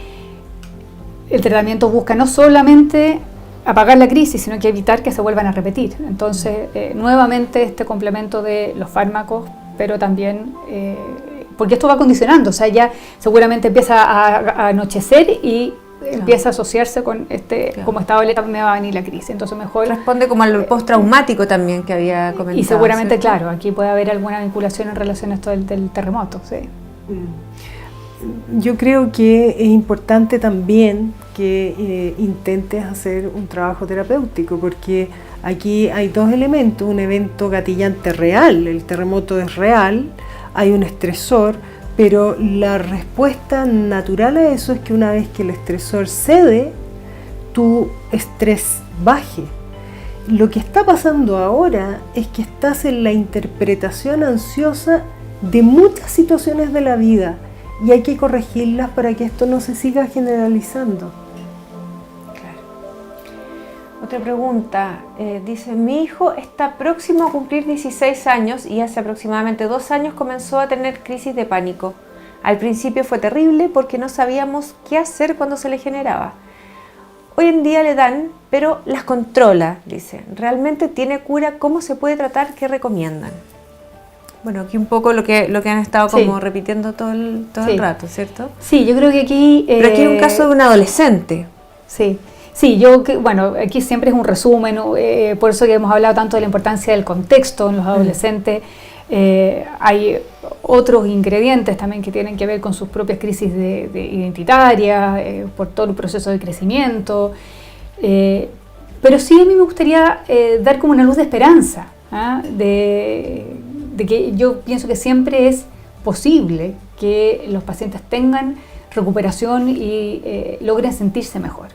el tratamiento busca no solamente apagar la crisis, sino que evitar que se vuelvan a repetir. Entonces, nuevamente este complemento de los fármacos, pero también, porque esto va condicionando, o sea, ya seguramente empieza a anochecer y empieza a asociarse con como estado de alerta, me va a venir la crisis, entonces mejor... Responde como al postraumático también que había comentado. Y seguramente, ¿cierto? Claro, aquí puede haber alguna vinculación en relación a esto del terremoto, sí. Yo creo que es importante también que intentes hacer un trabajo terapéutico, porque aquí hay dos elementos, un evento gatillante real, el terremoto es real, hay un estresor, pero la respuesta natural a eso es que una vez que el estresor cede, tu estrés baje. lo que está pasando ahora es que estás en la interpretación ansiosa de muchas situaciones de la vida y hay que corregirlas para que esto no se siga generalizando. Otra pregunta, dice, mi hijo está próximo a cumplir 16 años y hace aproximadamente 2 años comenzó a tener crisis de pánico. Al principio fue terrible porque no sabíamos qué hacer cuando se le generaba. Hoy en día le dan, pero las controla, dice. ¿Realmente tiene cura? ¿Cómo se puede tratar? ¿Qué recomiendan? Bueno, aquí un poco lo que han estado como repitiendo todo el rato, ¿cierto? Sí, yo creo que aquí... Pero aquí hay un caso de un adolescente. Sí, bueno, aquí siempre es un resumen, por eso que hemos hablado tanto de la importancia del contexto en los adolescentes. Hay otros ingredientes también que tienen que ver con sus propias crisis de identitarias, por todo el proceso de crecimiento. Pero sí a mí me gustaría dar como una luz de esperanza, de que yo pienso que siempre es posible que los pacientes tengan recuperación y logren sentirse mejor.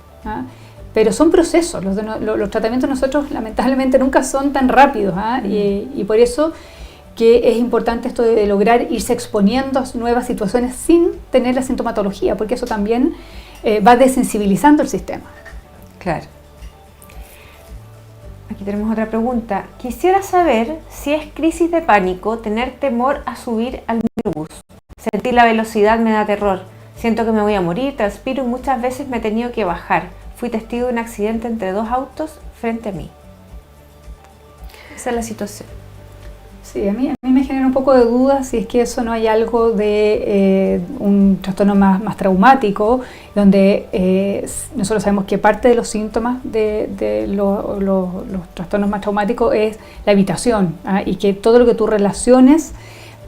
Pero son procesos, los tratamientos nosotros lamentablemente nunca son tan rápidos, y por eso que es importante esto de lograr irse exponiendo a nuevas situaciones sin tener la sintomatología, porque eso también va desensibilizando el sistema. Claro. Aquí tenemos otra pregunta. Quisiera saber si es crisis de pánico tener temor a subir al microbús. Sentir la velocidad me da terror. Siento que me voy a morir, transpiro y muchas veces me he tenido que bajar. Fui testigo de un accidente entre 2 autos frente a mí. Esa es la situación. Sí, a mí me genera un poco de duda si es que eso no hay algo de un trastorno más traumático, donde nosotros sabemos que parte de los síntomas de los trastornos más traumáticos es la evitación, y que todo lo que tú relaciones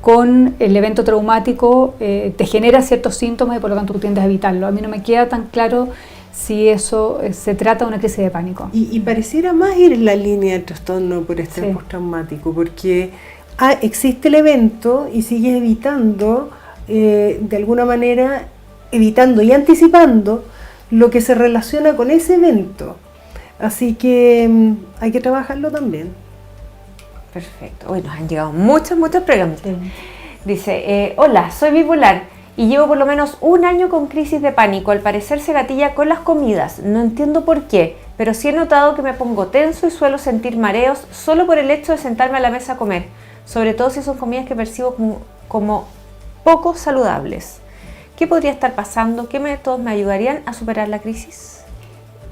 con el evento traumático te genera ciertos síntomas y por lo tanto tú tiendes a evitarlo. A mí no me queda tan claro si eso se trata de una crisis de pánico. Y pareciera más ir en la línea del trastorno por estrés postraumático, porque existe el evento y sigues evitando, de alguna manera, evitando y anticipando lo que se relaciona con ese evento. Así que hay que trabajarlo también. Perfecto. Hoy nos han llegado muchas preguntas. Sí. Dice, hola, soy bipolar y llevo por lo menos 1 año con crisis de pánico. Al parecer se gatilla con las comidas. No entiendo por qué, pero sí he notado que me pongo tenso y suelo sentir mareos solo por el hecho de sentarme a la mesa a comer. Sobre todo si son comidas que percibo como poco saludables. ¿Qué podría estar pasando? ¿Qué métodos me ayudarían a superar la crisis?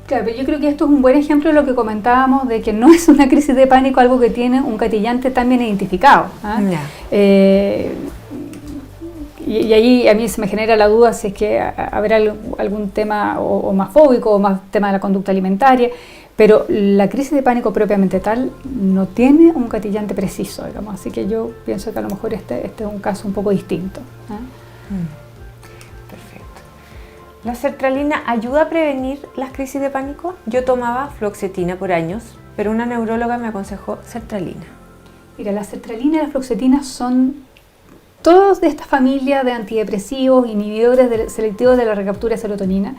Claro, pero yo creo que esto es un buen ejemplo de lo que comentábamos, de que no es una crisis de pánico algo que tiene un gatillante tan bien identificado. Y ahí a mí se me genera la duda si es que habrá algún tema o más fóbico o más tema de la conducta alimentaria, pero la crisis de pánico propiamente tal no tiene un gatillante preciso, digamos, así que yo pienso que a lo mejor este es un caso un poco distinto. Perfecto. ¿La sertralina ayuda a prevenir las crisis de pánico? Yo tomaba fluoxetina por años, pero una neuróloga me aconsejó sertralina. Mira, la sertralina y la fluoxetina son todos de esta familia de antidepresivos, inhibidores selectivos de la recaptura de serotonina.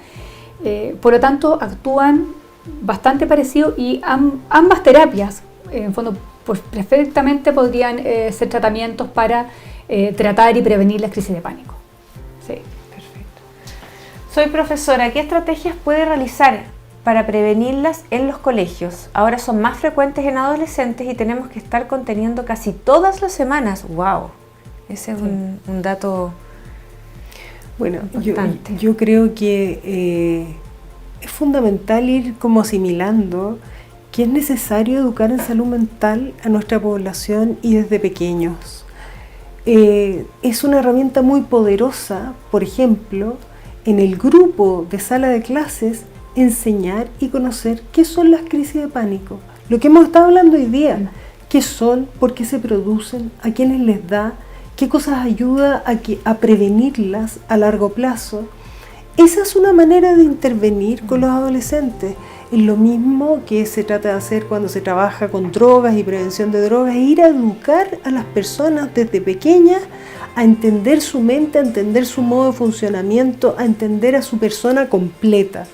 Por lo tanto, actúan bastante parecido y ambas terapias, en fondo, pues, perfectamente podrían ser tratamientos para tratar y prevenir las crisis de pánico. Sí. Perfecto. Soy profesora. ¿Qué estrategias puede realizar para prevenirlas en los colegios? Ahora son más frecuentes en adolescentes y tenemos que estar conteniendo casi todas las semanas. ¡Wow! Ese es un dato importante. Yo creo que es fundamental ir como asimilando que es necesario educar en salud mental a nuestra población y desde pequeños. Es una herramienta muy poderosa, por ejemplo, en el grupo de sala de clases, enseñar y conocer qué son las crisis de pánico. Lo que hemos estado hablando hoy día, qué son, por qué se producen, a quiénes les da, qué cosas ayuda a prevenirlas a largo plazo. Esa es una manera de intervenir con los adolescentes. Es lo mismo que se trata de hacer cuando se trabaja con drogas y prevención de drogas, ir a educar a las personas desde pequeñas a entender su mente, a entender su modo de funcionamiento, a entender a su persona completa.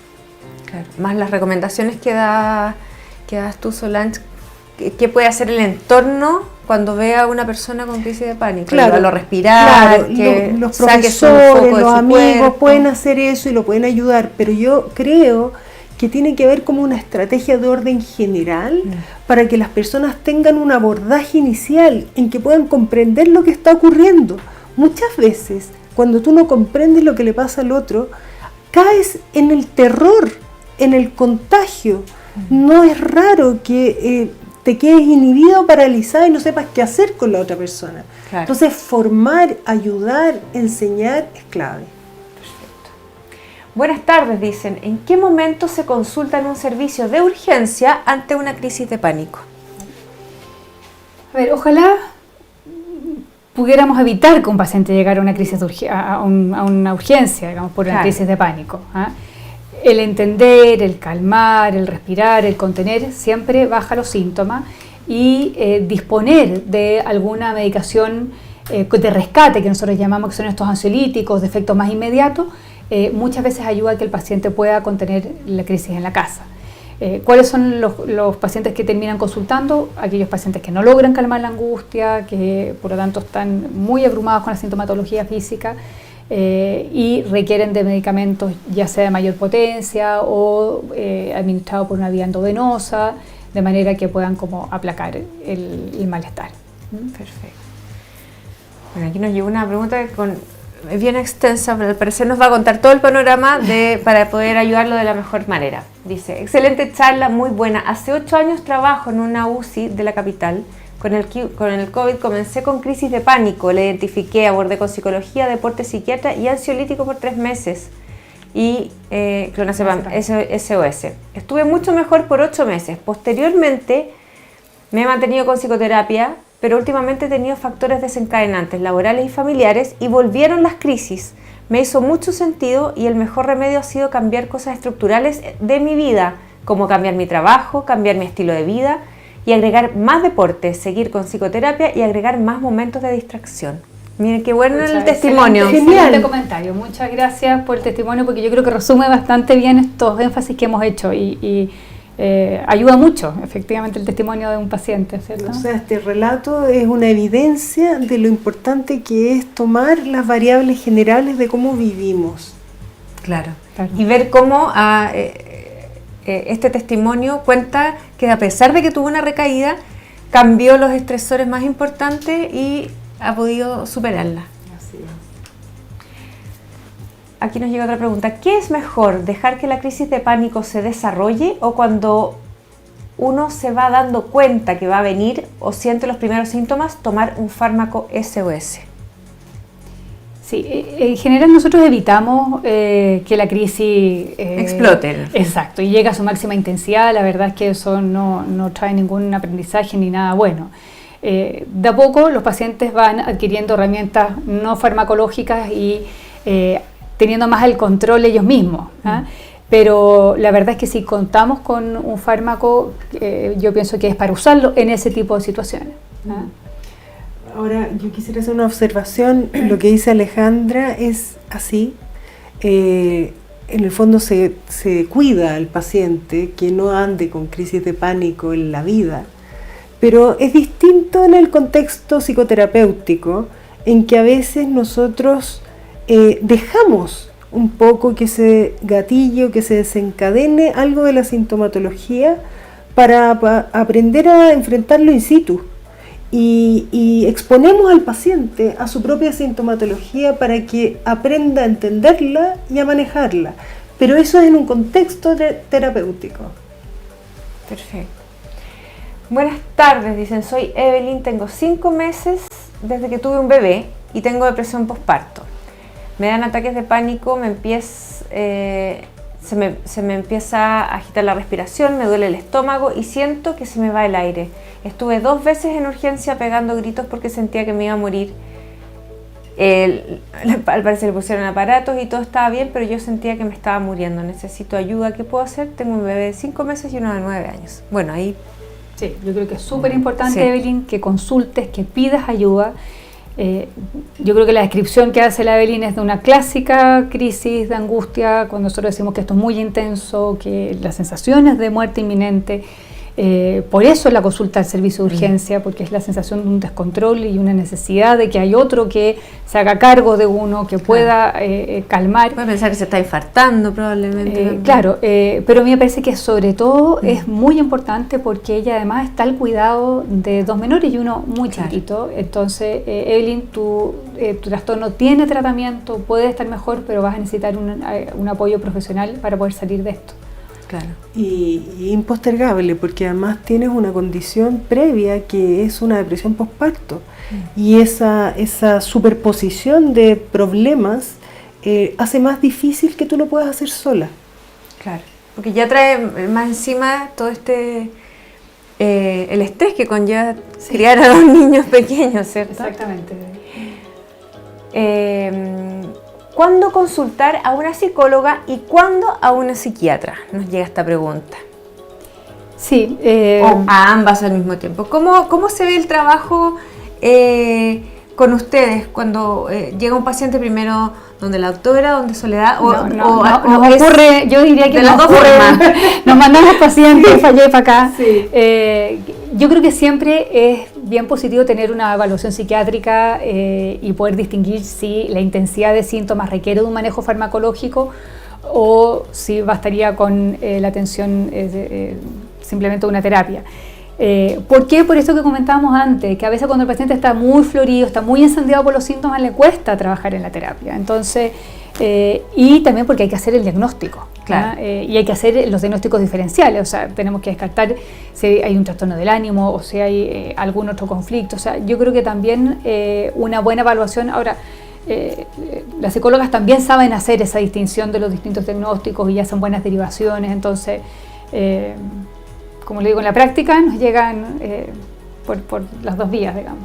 Claro. Más las recomendaciones que que das tú, Solange, ¿qué puede hacer el entorno cuando ve a una persona con crisis de pánico? Claro, ayudarlo a respirar, claro, que los saque su profesores, foco de los su amigos cuerpo. pueden hacer eso y lo pueden ayudar, pero yo creo que tiene que ver como una estrategia de orden general para que las personas tengan un abordaje inicial en que puedan comprender lo que está ocurriendo. Muchas veces, cuando tú no comprendes lo que le pasa al otro, caes en el terror, en el contagio. No es raro que te quedes inhibido o paralizado y no sepas qué hacer con la otra persona. Claro. Entonces, formar, ayudar, enseñar es clave. Buenas tardes, dicen. ¿En qué momento se consulta en un servicio de urgencia ante una crisis de pánico? A ver, ojalá pudiéramos evitar que un paciente llegara a una crisis a una urgencia, digamos, por una crisis de pánico. El entender, el calmar, el respirar, el contener, siempre baja los síntomas y disponer de alguna medicación de rescate, que nosotros llamamos, que son estos ansiolíticos de efecto más inmediato, muchas veces ayuda a que el paciente pueda contener la crisis en la casa. ¿Cuáles son los pacientes que terminan consultando? Aquellos pacientes que no logran calmar la angustia, que por lo tanto están muy abrumados con la sintomatología física y requieren de medicamentos ya sea de mayor potencia o administrados por una vía endovenosa, de manera que puedan como aplacar el malestar. Perfecto. Bueno, aquí nos llegó una pregunta es bien extensa, pero al parecer nos va a contar todo el panorama para poder ayudarlo de la mejor manera. Dice, excelente charla, muy buena. Hace 8 años trabajo en una UCI de la capital. Con el COVID comencé con crisis de pánico, la identifiqué, abordé con psicología, deporte, psiquiatra y ansiolítico por 3 meses. Y clonazepam, SOS. Estuve mucho mejor por 8 meses. Posteriormente me he mantenido con psicoterapia, pero últimamente he tenido factores desencadenantes laborales y familiares y volvieron las crisis. Me hizo mucho sentido y el mejor remedio ha sido cambiar cosas estructurales de mi vida, como cambiar mi trabajo, cambiar mi estilo de vida y agregar más deporte, seguir con psicoterapia y agregar más momentos de distracción. Miren qué bueno el testimonio. Excelente comentario. Muchas gracias por el testimonio porque yo creo que resume bastante bien estos énfasis que hemos hecho y ayuda mucho, efectivamente, el testimonio de un paciente, ¿cierto? O sea, este relato es una evidencia de lo importante que es tomar las variables generales de cómo vivimos. Claro. Y ver cómo este testimonio cuenta que a pesar de que tuvo una recaída, cambió los estresores más importantes y ha podido superarla. Así es. Aquí nos llega otra pregunta. ¿Qué es mejor, dejar que la crisis de pánico se desarrolle o cuando uno se va dando cuenta que va a venir o siente los primeros síntomas, tomar un fármaco SOS? Sí, en general nosotros evitamos que la crisis explote. Exacto, y llegue a su máxima intensidad. La verdad es que eso no trae ningún aprendizaje ni nada bueno. De a poco los pacientes van adquiriendo herramientas no farmacológicas y teniendo más el control ellos mismos. Pero la verdad es que si contamos con un fármaco, yo pienso que es para usarlo en ese tipo de situaciones. Ahora, yo quisiera hacer una observación. Lo que dice Alejandra es así. En el fondo se cuida al paciente que no ande con crisis de pánico en la vida, pero es distinto en el contexto psicoterapéutico, en que a veces nosotros dejamos un poco que se gatillo, que se desencadene algo de la sintomatología para aprender a enfrentarlo in situ. Y exponemos al paciente a su propia sintomatología para que aprenda a entenderla y a manejarla. Pero eso es en un contexto terapéutico. Perfecto. Buenas tardes, dicen, soy Evelyn, tengo 5 meses desde que tuve un bebé y tengo depresión postparto. Me dan ataques de pánico, se me empieza a agitar la respiración, me duele el estómago y siento que se me va el aire. Estuve 2 veces en urgencia pegando gritos porque sentía que me iba a morir. Al parecer le pusieron aparatos y todo estaba bien, pero yo sentía que me estaba muriendo. Necesito ayuda, ¿qué puedo hacer? Tengo un bebé de 5 meses y uno de 9 años. Bueno, ahí... Sí, yo creo que es súper importante, Evelyn, que consultes, que pidas ayuda. Yo creo que la descripción que hace la Evelyn es de una clásica crisis de angustia, cuando nosotros decimos que esto es muy intenso, que las sensaciones de muerte inminente, Por eso la consulta al servicio de urgencia, porque es la sensación de un descontrol y una necesidad de que hay otro que se haga cargo de uno, que pueda calmar. Puede pensar que se está infartando probablemente. Claro, pero a mí me parece que sobre todo es muy importante porque ella además está al cuidado de 2 menores y uno muy chiquitito. Entonces, Evelyn, tu trastorno tiene tratamiento, puede estar mejor, pero vas a necesitar un apoyo profesional para poder salir de esto. Claro. Y impostergable, porque además tienes una condición previa que es una depresión postparto. Y esa superposición de problemas hace más difícil que tú lo puedas hacer sola. Claro, porque ya trae más encima todo el estrés que conlleva criar a 2 niños pequeños, ¿cierto? Exactamente. ¿Cuándo consultar a una psicóloga y cuándo a una psiquiatra? Nos llega esta pregunta. Sí. O a ambas al mismo tiempo. ¿Cómo se ve el trabajo con ustedes cuando llega un paciente primero donde la doctora, donde Soledad? Nos ocurre, yo diría que de las dos formas. Nos mandamos pacientes para allá y para acá. Sí. Yo creo que siempre es bien positivo tener una evaluación psiquiátrica y poder distinguir si la intensidad de síntomas requiere de un manejo farmacológico o si bastaría con la atención simplemente una terapia. ¿Por qué? Por eso que comentábamos antes, que a veces cuando el paciente está muy florido, está muy encendido por los síntomas, le cuesta trabajar en la terapia. Entonces, y también porque hay que hacer el diagnóstico. Claro. Y hay que hacer los diagnósticos diferenciales, o sea, tenemos que descartar si hay un trastorno del ánimo o si hay algún otro conflicto. O sea, yo creo que también una buena evaluación. Ahora, las psicólogas también saben hacer esa distinción de los distintos diagnósticos y hacen buenas derivaciones. Entonces, como le digo, en la práctica nos llegan por las 2 vías, digamos.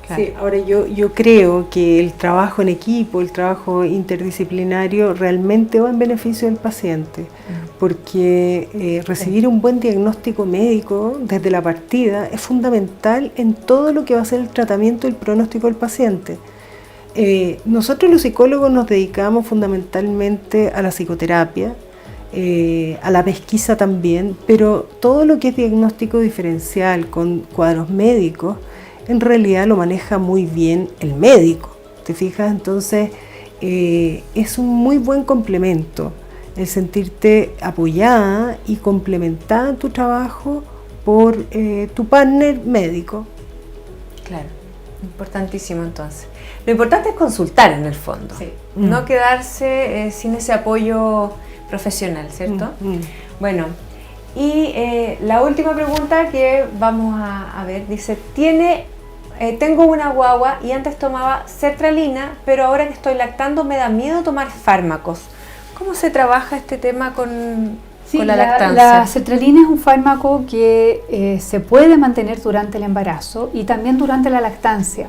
Claro. Sí, ahora yo creo que el trabajo en equipo, el trabajo interdisciplinario realmente va en beneficio del paciente, porque recibir un buen diagnóstico médico desde la partida es fundamental en todo lo que va a ser el tratamiento y el pronóstico del paciente. Nosotros los psicólogos nos dedicamos fundamentalmente a la psicoterapia, a la pesquisa también, pero todo lo que es diagnóstico diferencial con cuadros médicos, en realidad lo maneja muy bien el médico, ¿te fijas? Entonces es un muy buen complemento el sentirte apoyada y complementada en tu trabajo por tu partner médico. Claro, importantísimo entonces. Lo importante es consultar en el fondo, Sí. no quedarse sin ese apoyo profesional, ¿cierto? Bueno, y la última pregunta que vamos a ver, dice, tengo una guagua y antes tomaba sertralina, pero ahora que estoy lactando me da miedo tomar fármacos. ¿Cómo se trabaja este tema con la lactancia? La sertralina es un fármaco que se puede mantener durante el embarazo y también durante la lactancia.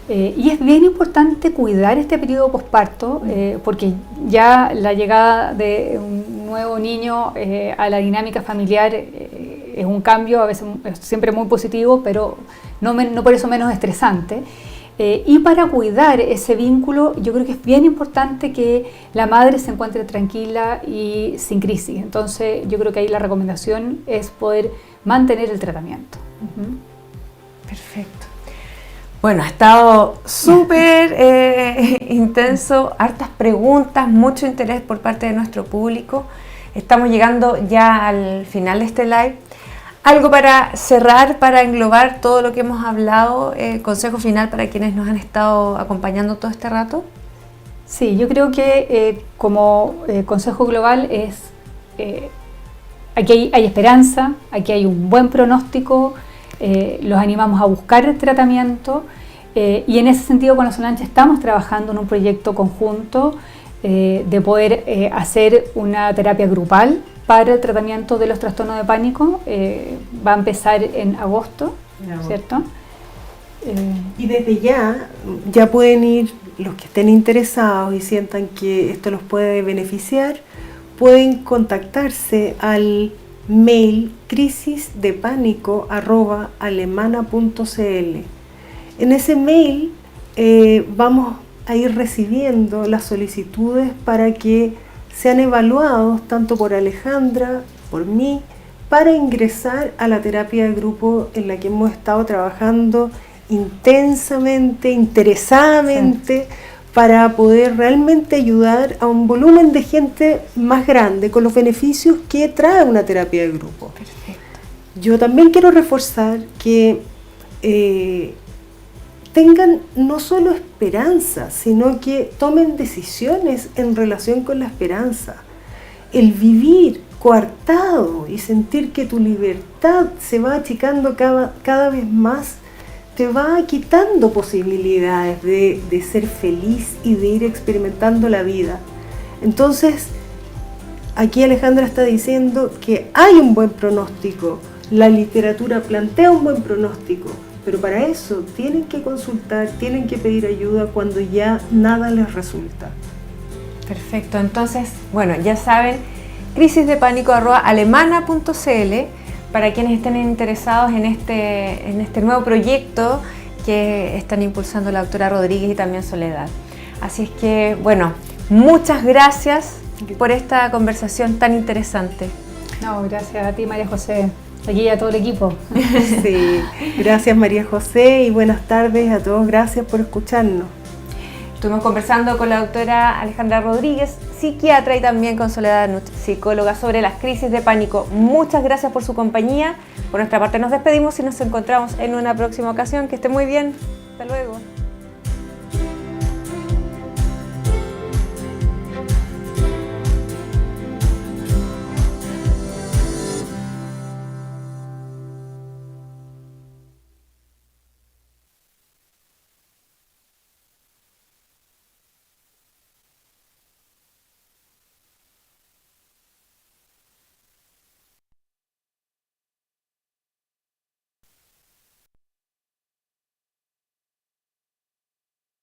Y es bien importante cuidar este periodo posparto porque ya la llegada de un nuevo niño a la dinámica familiar es un cambio, a veces siempre muy positivo, pero no por eso menos estresante. Y para cuidar ese vínculo, yo creo que es bien importante que la madre se encuentre tranquila y sin crisis. Entonces, yo creo que ahí la recomendación es poder mantener el tratamiento. Perfecto. Bueno, ha estado súper intenso, hartas preguntas, mucho interés por parte de nuestro público. Estamos llegando ya al final de este live. Algo para cerrar, para englobar todo lo que hemos hablado, consejo final para quienes nos han estado acompañando todo este rato. Sí, yo creo que como consejo global es, aquí hay esperanza, aquí hay un buen pronóstico, los animamos a buscar el tratamiento y en ese sentido con la Solange estamos trabajando en un proyecto conjunto de poder hacer una terapia grupal para el tratamiento de los trastornos de pánico. Va a empezar en agosto, ¿cierto? Y desde ya pueden ir los que estén interesados y sientan que esto los puede beneficiar, pueden contactarse al mail crisisdepanico@alemana.cl. En ese mail vamos a ir recibiendo las solicitudes para que sean evaluados tanto por Alejandra, por mí, para ingresar a la terapia de grupo en la que hemos estado trabajando intensamente, interesadamente, para poder realmente ayudar a un volumen de gente más grande con los beneficios que trae una terapia de grupo. Perfecto. Yo también quiero reforzar que tengan no solo esperanza, sino que tomen decisiones en relación con la esperanza. El vivir coartado y sentir que tu libertad se va achicando cada vez más, te va quitando posibilidades de ser feliz y de ir experimentando la vida. Entonces, aquí Alejandra está diciendo que hay un buen pronóstico, la literatura plantea un buen pronóstico, pero para eso tienen que consultar, tienen que pedir ayuda cuando ya nada les resulta. Perfecto, entonces, bueno, ya saben, crisisdepánico@alemana.cl para quienes estén interesados en este nuevo proyecto que están impulsando la doctora Rodríguez y también Soledad. Así es que, bueno, muchas gracias por esta conversación tan interesante. No, gracias a ti, María José, aquí y a todo el equipo. Sí, gracias María José y buenas tardes a todos, gracias por escucharnos. Estuvimos conversando con la doctora Alejandra Rodríguez, psiquiatra, y también con Soledad Nutt, psicóloga, sobre las crisis de pánico. Muchas gracias por su compañía. Por nuestra parte nos despedimos y nos encontramos en una próxima ocasión. Que esté muy bien. Hasta luego.